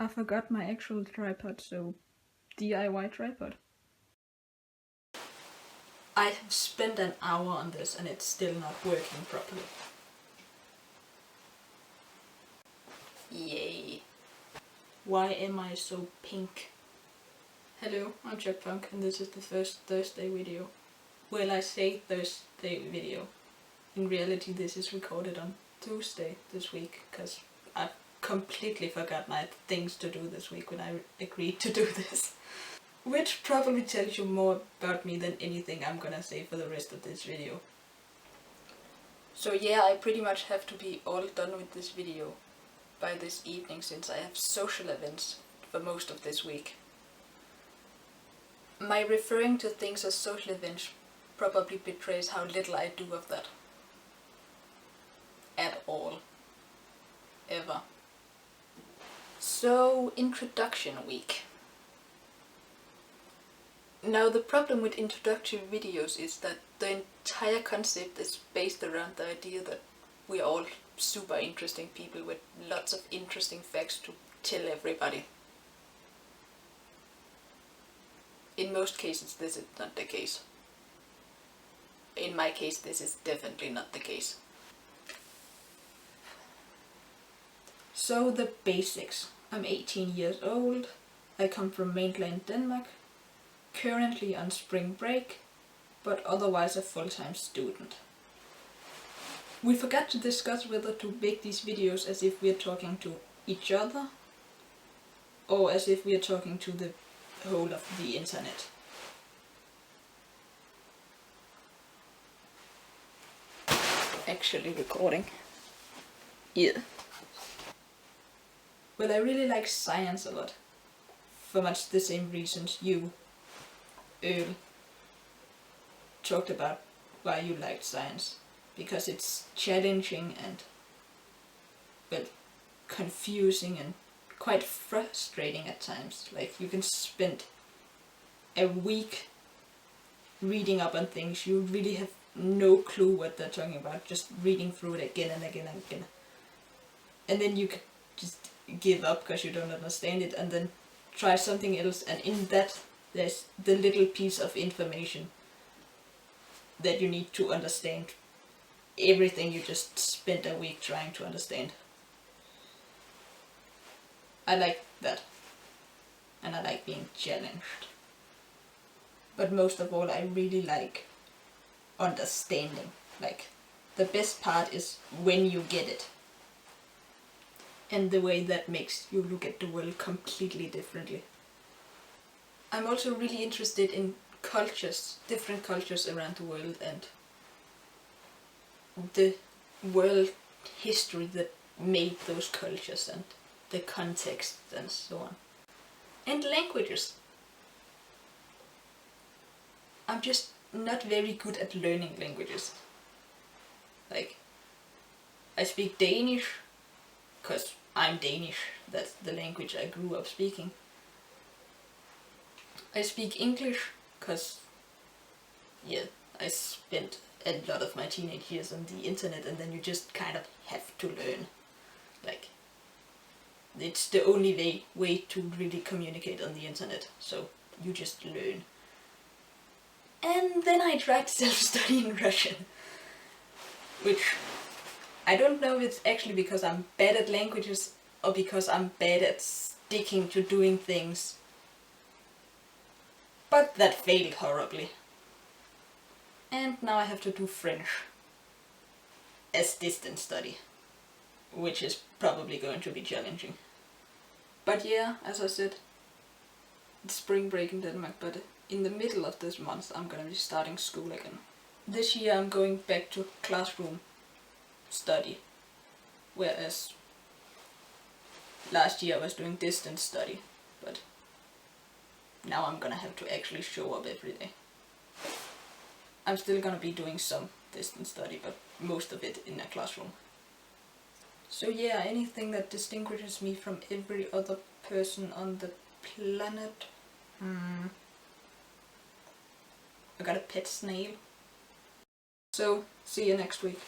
I forgot my actual tripod, so DIY tripod. I have spent an hour on this and it's still not working properly. Yay. Why am I so pink? Hello, I'm Chuck Punk and this is the first Thursday video. Well, I say Thursday video. In reality this is recorded on Tuesday this week, because I've completely forgotten I had things to do this week when I agreed to do this. Which probably tells you more about me than anything I'm gonna say for the rest of this video. So yeah, I pretty much have to be all done with this video by this evening, since I have social events for most of this week. My referring to things as social events probably betrays how little I do of that. At all. Ever. So, introduction week. Now, the problem with introductory videos is that the entire concept is based around the idea that we're all super interesting people with lots of interesting facts to tell everybody. In most cases this is not the case. In my case this is definitely not the case. So the basics. I'm 18 years old, I come from mainland Denmark, currently on spring break, but otherwise a full-time student. We forgot to discuss whether to make these videos as if we're talking to each other, or as if we're talking to the whole of the internet. Actually recording. Yeah. Well, I really like science a lot. For much the same reasons you, Earl, talked about why you liked science. Because it's challenging and, well, confusing and quite frustrating at times. Like, you can spend a week reading up on things you really have no clue what they're talking about, just reading through it again and again and again. And then you could just give up because you don't understand it, and then try something else, and in that there's the little piece of information that you need to understand everything you just spent a week trying to understand. I like that, and I like being challenged. But most of all, I really like understanding. Like, the best part is when you get it. And the way that makes you look at the world completely differently. I'm also really interested in cultures, different cultures around the world, and the world history that made those cultures and the context and so on. And languages. I'm just not very good at learning languages. Like, I speak Danish because I'm Danish, that's the language I grew up speaking. I speak English because, yeah, I spent a lot of my teenage years on the internet, and then you just kind of have to learn. Like, it's the only way to really communicate on the internet, so you just learn. And then I tried self-studying Russian, which I don't know if it's actually because I'm bad at languages or because I'm bad at sticking to doing things. But that failed horribly. And now I have to do French as distance study, which is probably going to be challenging. But yeah, as I said, it's spring break in Denmark, but in the middle of this month I'm gonna be starting school again. This year I'm going back to classroom study, whereas last year I was doing distance study, but now I'm gonna have to actually show up every day. I'm still gonna be doing some distance study, but most of it in a classroom. So yeah, anything that distinguishes me from every other person on the planet. I got a pet snail. So, see you next week.